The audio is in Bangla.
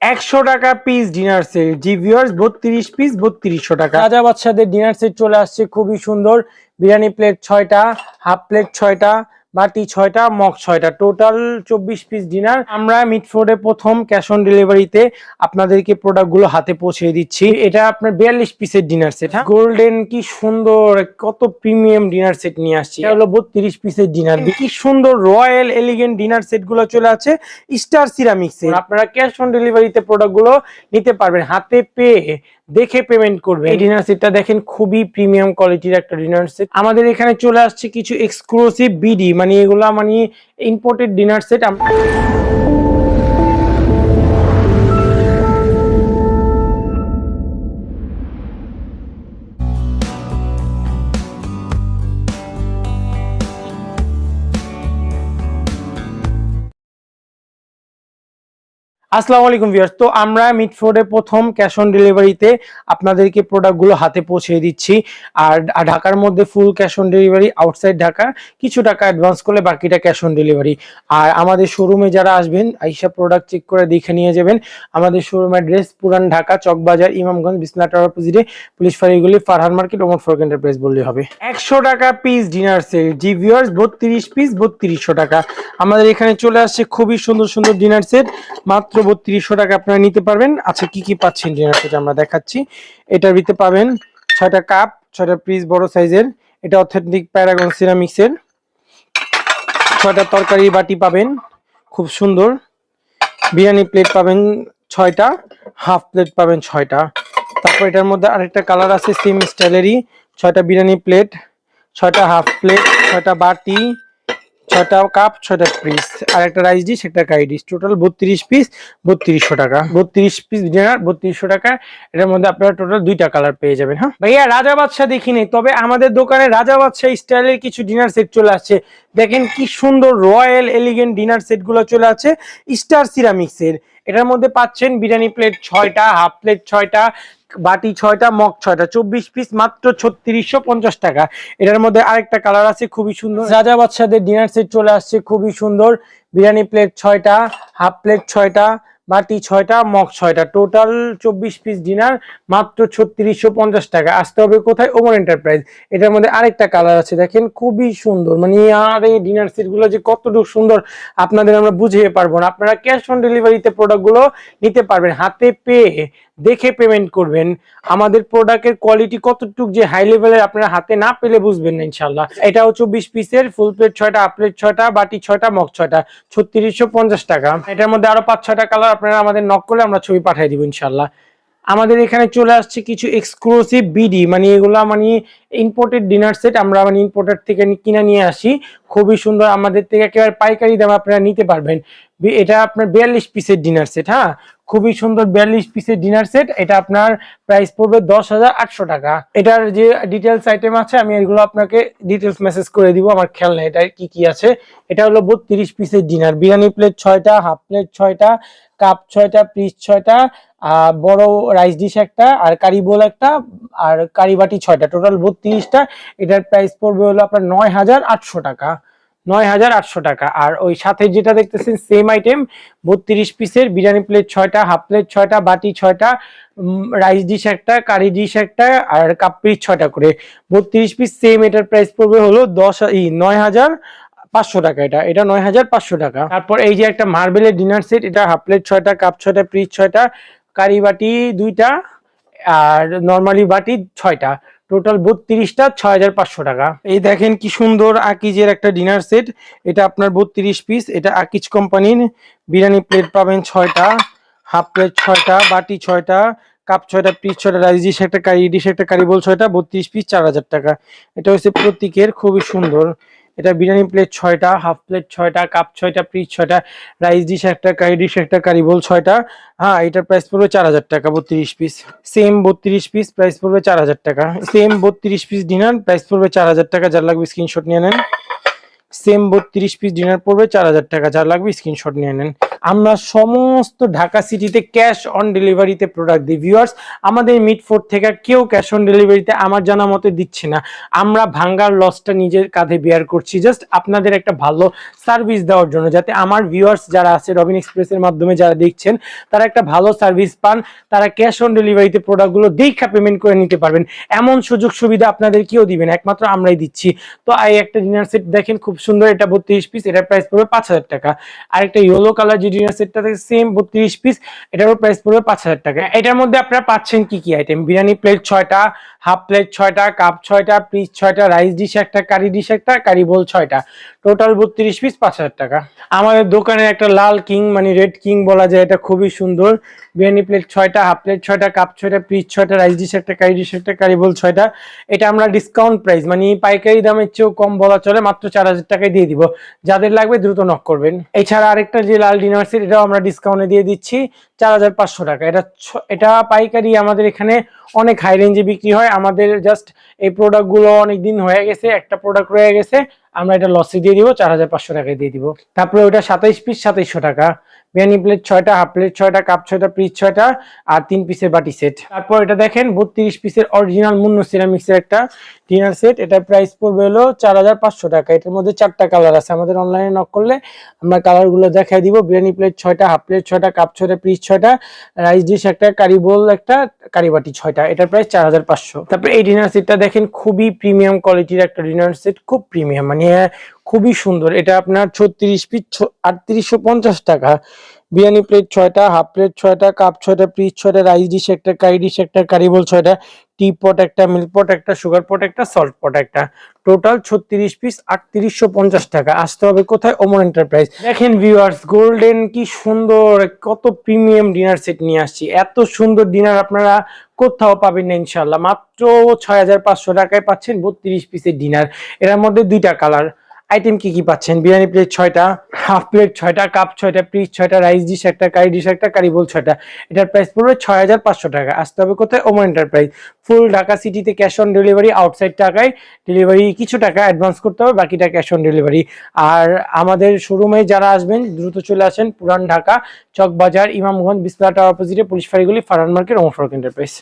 100 টাকা পিস ডিনার সেট। জি ভিউয়ার্স, 32 পিস 3200 টাকা। রাজা বাদশাদের ডিনার সেট চলে আসছে, খুবই সুন্দর। বিরিয়ানি প্লেট 6টা, হাফ প্লেট 6টা, বাটি 6টা, মগ 6টা, টোটাল 24 পিস ডিনার। আমরা মিটফোর্ডে প্রথম ক্যাশ অন ডেলিভারিতে আপনাদেরকে প্রোডাক্টগুলো হাতে পৌঁছে দিচ্ছি। এটা আপনার 42 পিসের ডিনার সেট। গোল্ডেন কি সুন্দর, কত প্রিমিয়াম ডিনার সেট নিয়ে আসছি। এটা হলো 32 পিসের ডিনার। কি সুন্দর রয়্যাল এলিগেন্ট ডিনার সেট গুলো চলে আছে স্টার সিরামিক্সে। আপনারা ক্যাশ অন ডেলিভারিতে প্রোডাক্টগুলো নিতে পারবেন, হাতে পেয়ে দেখে পেমেন্ট করবেন। এই ডিনার সেটটা দেখেন, খুবই প্রিমিয়াম কোয়ালিটির একটা ডিনার সেট। আমাদের এখানে চলে আসছে কিছু এক্সক্লুসিভ বিডি, মানে এগুলা মানে ইম্পোর্টেড ডিনার সেট। আসসালামু আলাইকুম ভিউয়ার্স, তো আমরা মিটফোর্ডে প্রথম ক্যাশ অন ডেলিভারিতে আপনাদেরকে প্রোডাক্টগুলো হাতে পৌঁছে দিচ্ছি। আর ঢাকার মধ্যে full cash on delivery, outside Dhaka কিছু টাকা অ্যাডভান্স করলে বাকিটা ক্যাশ অন ডেলিভারি। আর আমাদের শোরুমে যারা আসবেন, আইসা প্রোডাক্ট চেক করে দেখে নিয়ে যাবেন। আমাদের শোরুম অ্যাড্রেস পুরান ঢাকা, চকবাজার, ইমামগঞ্জ, বিসমিল্লাহ টাওয়ার অপোজিটে, পুলিশ ফাঁড়িগুলি, ফারহান মার্কেট, ওমর ফারুক এন্টারপ্রাইজ বললেই হবে। 100 টাকা পিস ডিনার সেট। জি ভিউয়ার্স, 32 পিস 3200 টাকা। আমাদের এখানে চলে আসছে খুবই সুন্দর সুন্দর ডিনার সেট, মাত্র 3200 টাকা আপনারা নিতে পারবেন। আচ্ছা, কি কি পাচ্ছেন ডিনার সেট আমরা দেখাচ্ছি। এটার ভিতরে পাবেন 6টা কাপ, 6টা পিস বড় সাইজের, এটা অথেন্টিক প্যারাগন সিরামিক্সের। 6টা তরকারি বাটি পাবেন, খুব সুন্দর। বিরিয়ানি প্লেট পাবেন 6টা, হাফ প্লেট পাবেন 6টা। তারপর এটার মধ্যে আরেকটা কালার আছে সেম স্টাইলেরই। 6টা বিরিয়ানি প্লেট, 6টা হাফ প্লেট, 6টা বাটি, 6টা কাপ, 6টা পিস, আর একটা রাইস ডিশ, একটা কারি ডিশ। টোটাল 32 পিস 3200 টাকা। 32 পিস ডিনার 3200 টাকা। এটার মধ্যে আপনারা টোটাল 2টা কালার পেয়ে যাবেন। হ্যাঁ ভাইয়া, রাজা বাদশা দেখিনি, তবে আমাদের দোকানে রাজা বাদশা স্টাইলের কিছু ডিনার সেট চলে আসছে। দেখেন কি সুন্দর রয়্যাল এলিগেন্ট ডিনার সেট গুলো চলে আছে স্টার সিরামিক্সের। এটার মধ্যে পাচ্ছেন বিরিয়ানি প্লেট 6টা, হাফ প্লেট 6টা, বাটি 6টা, মগ 6টা, 24 পিস মাত্র 3650 টাকা। এটার মধ্যে আরেকটা কালার আছে খুবই সুন্দর। রাজা বাদশাদের ডিনার সেট চলে আসছে, খুবই সুন্দর। বিরিয়ানি প্লেট 6টা, হাফ প্লেট 6টা, বাটি 6টা, মগ 6টা, টোটাল 24 পিস ডিনার মাত্র 3650 টাকা। আসতে হবে কোথায়? ওমর এন্টারপ্রাইজ। এটার মধ্যে আরেকটা কালার আছে, দেখেন খুবই সুন্দর। মানে আর এই ডিনার সেট গুলো যে কতটুকু সুন্দর আপনাদের আমরা বুঝিয়ে পারবো না। আপনারা ক্যাশ অন ডেলিভারিতে প্রোডাক্ট গুলো নিতে পারবেন, হাতে পেয়ে দেখে পেমেন্ট করবেন। আমাদের প্রোডাক্টের কোয়ালিটি কতটুকু যে হাই লেভেলের আপনারা হাতে না পেলে বুঝবেন না ইনশাআল্লাহ। এটাও 24 পিসের, ফুল প্লেট 6টা, হাফ প্লেট 6টা, বাটি 6টা, মগ 6টা, 3650 টাকা। এটার মধ্যে আরো 5-6টা কালার, আপনারা আমাদের নক করলে আমরা ছবি পাঠিয়ে দিব ইনশাআল্লাহ। আমাদের এখানে চলে আসছে কিছু এক্সক্লুসিভ বিডি, মানে এগুলা মানে ইম্পোর্টেড ডিনার সেট। আমরা মানে ইম্পোর্টার থেকে কিনে নিয়ে আসি, খুবই সুন্দর। আমাদের থেকে একেবারে পাইকারি দামে আপনারা নিতে পারবেন। এটা আপনার 42 পিসের ডিনার সেট। হ্যাঁ, খুবই সুন্দর 42 পিসের ডিনার সেট। এটা আপনার প্রাইস পড়বে 10,800 টাকা। এটার যে ডিটেলস আইটেম আছে আমি এগুলো আপনাকে ডিটেলস মেসেজ করে দিব, আমার খেয়াল নেই এটা কি কি আছে। এটা হলো 32 পিসের ডিনার। বিরিয়ানি প্লেট 6টা, হাফ প্লেট 6টা, কাপ 6টা, পিস 6টা, বড় রাইস ডিশ একটা, আর কারি বোল একটা, আর কারি বাটি 6টা, টোটাল 32টা। এটার প্রাইস পড়বে হলো আপনার 9,800 টাকা। 9,800 টাকা। আর ওই সাথে যেটা দেখতেছেন সেম আইটেম, 32 পিসের বিরিয়ানি প্লেট 6টা, হাফ প্লেট 6টা, বাটি 6টা, রাইস ডিশ একটা, কারি ডিশ একটা, আর কাপ পিস 6টা করে, 32 পিস সেম। এটার প্রাইস পড়বে হলো 9,500 টাকা। এটা 9,500 টাকা। তারপর এই যে একটা মার্বেলের ডিনার সেট, এটা হাফ প্লেট 6টা, কাপ 6টা, পিস 6টা, কারি বাটি 2টা, আর নরমালি বাটি 6টা, টোটাল 32টা, 6,500 টাকা। এই দেখেন কি সুন্দর আকিজের একটা ডিনার সেট। এটা আপনার 32 পিস। এটা আকিজ কোম্পানির। বিরিয়ানি প্লেট পাবেন 6টা, হাফ প্লেট 6টা, বাটি 6টা, কাপ 6টা, পিস 6টা, রাইস ডিশ একটা, কারি ডিশ একটা, কারি বোল 6টা, 32 পিস 4,000 টাকা। এটা হচ্ছে প্রতীকের, খুবই সুন্দর। এটা বিরিয়ানি প্লেট 6টা, হাফ প্লেট 6টা, কাপ 6টা, পিস 6টা, রাইস ডিশ একটা, কারি ডিশ একটা, কারি বোল 6টা। হ্যাঁ, এটার প্রাইস পড়বে 4,000 টাকা। 32 পিস সেম, 32 পিস প্রাইস পড়বে 4,000 টাকা। সেম 32 পিস ডিনার প্রাইস পড়বে 4,000 টাকা। যার লাগবে স্ক্রিনশট নিয়ে নেন। সেম 32 পিস ডিনার পড়বে 4,000 টাকা। যার লাগবে স্ক্রিনশট নিয়ে নেন। আমরা সমস্ত ঢাকা সিটিতে ক্যাশ অন ডেলিভারিতে প্রোডাক্ট দিই ভিউয়ার্স। আমাদের মিটফোর্ড থেকে কেউ ক্যাশ অন ডেলিভারিতে আমার জানা মতে দিচ্ছে না। আমরা ভাঙ্গার লসটা নিজের কাঁধে বেয়ার করছি জাস্ট আপনাদের একটা ভালো সার্ভিস দেওয়ার জন্য, যাতে আমার ভিউয়ার্স যারা আছে রবিন এক্সপ্রেসের মাধ্যমে যারা দেখছেন তারা একটা ভালো সার্ভিস পান, তারা ক্যাশ অন ডেলিভারিতে প্রোডাক্টগুলো দেখা পেমেন্ট করে নিতে পারবেন। এমন সুযোগ সুবিধা আপনাদের কেউ দিবেন, একমাত্র আমরাই দিচ্ছি। তো এই একটা ডিনার সেট দেখেন খুব সুন্দর, এটা 32 পিস, এটার প্রাইস পড়বে 5000 টাকা। আর একটা ইয়েলো কালার যে ডিনার সেটটা থাকে সেম 32 পিস, এটারও প্রাইস পড়বে 5000 টাকা। এটার মধ্যে আপনারা পাচ্ছেন কি কি আইটেম: বিরিয়ানি প্লেট 6টা, হাফ প্লেট 6টা, কাপ 6টা, পিস 6টা, রাইস ডিশ একটা, কারি ডিশ একটা, কারি বোল 6টা, টোটাল 32 পিস 5000 টাকা। আমাদের দোকানে একটা লাল কিং মানে রেড কিং বলা যায়, এটা খুবই সুন্দর। বিরিয়ানি প্লেট 6টা, হাফ প্লেট 6টা, কাপ 6টা, পিস 6টা, রাইস ডিশ একটা, কারি ডিশ একটা, কারি বোল 6টা। এটা আমরা ডিসকাউন্ট প্রাইস মানে পাইকারি দামের চেয়েও কম বলা চলে, মাত্র 4000 টাকায় দিয়ে দিব। যাদের লাগবে দ্রুত নক করবেন। এছাড়া আরেকটা যে লাল ডিনার সেট, এটাও আমরা ডিসকাউন্টে দিয়ে দিচ্ছি 4500 টাকা। এটা পাইকারি আমাদের এখানে অনেক হাই রেঞ্জে বিক্রি হয়। আমাদের জাস্ট এই প্রোডাক্টগুলো অনেক দিন হয়ে গেছে, একটা প্রোডাক্ট রয়ে গেছে, আমরা এটা লসে দিয়ে দিব, 4500 টাকায় দিয়ে দিব। তারপরে ওটা 27 পিস 2700 টাকা। বিরিয়ানি প্লেট 6টা, হাফ প্লেট 6টা, কাপ 6টা, পিস 6টা, আর 3 পিসের বাটি সেট। তারপর এটা দেখেন 32 পিসের অরিজিনাল মুন্নু সিরামিক্সের একটা ডিনার সেট, এটার প্রাইস পড়বে হলো 4500 টাকা। এটার মধ্যে 4টা কালার আছে, আমাদের অনলাইনে নক করলে আমরা কালারগুলো দেখাই দিব। বিরিয়ানি প্লেট 6টা, হাফ প্লেট 6টা, কাপ 6টা, পিস 6টা, রাইস ডিশ একটা, কারি বোল একটা, কারি বাটি 6টা, এটার প্রাইস 4500। তারপরে এই ডিনার সেটটা দেখেন খুবই প্রিমিয়াম কোয়ালিটির একটা ডিনার সেট, খুব প্রিমিয়াম মানে খুবই সুন্দর। এটা আপনার 36 পিস 3850 টাকা। বিরিয়ানি প্লেট 6টা, হাফ প্লেট 6টা, কাপ 6টা, পিস 6টা, রাইস ডিশ একটা, কারি ডিশ একটা, কারি বোল 6টা, টি পট একটা, মিল্ক পট একটা, সুগার পট একটা, সল্ট পট একটা, টোটাল 36 পিস 3850 টাকা। আসতে হবে কোথায়? ওমর এন্টারপ্রাইজ। দেখেন ভিউয়ার্স, গোল্ডেন কি সুন্দর, কত প্রিমিয়াম ডিনার সেট নিয়ে আসছি। এত সুন্দর ডিনার আপনারা কোথাও পাবেন না ইনশাল্লাহ। মাত্র 6500 টাকায় পাচ্ছেন 32 পিসের ডিনার। এর মধ্যে 2টা কালার। আইটেম কি কি পাচ্ছেন: বিরিয়ানি প্লেট 6টা, হাফ প্লেট 6টা, কাপ 6টা, পিস 6টা, রাইস ডিশ একটা, কারি ডিশ একটা, কারি বোল 6টা। এটার প্রাইস পড়বে 6500 টাকা। আসতে হবে কোথায়? ওমর এন্টারপ্রাইজ। ফুল ঢাকা সিটিতে ক্যাশ অন ডেলিভারি, আউটসাইড টাকায় ডেলিভারি, কিছু টাকা অ্যাডভান্স করতে হবে, বাকিটা ক্যাশ অন ডেলিভারি। আর আমাদের শোরুমে যারা আসবেন দ্রুত চলে আসেন, পুরান ঢাকা চকবাজার, ইমামগঞ্জ, বিসমিল্লাহ টাওয়ার অপোজিটে, পুলিশ ফাঁড়িগুলি, ফারহান মার্কেট, ওমর ফারুক এন্টারপ্রাইজ।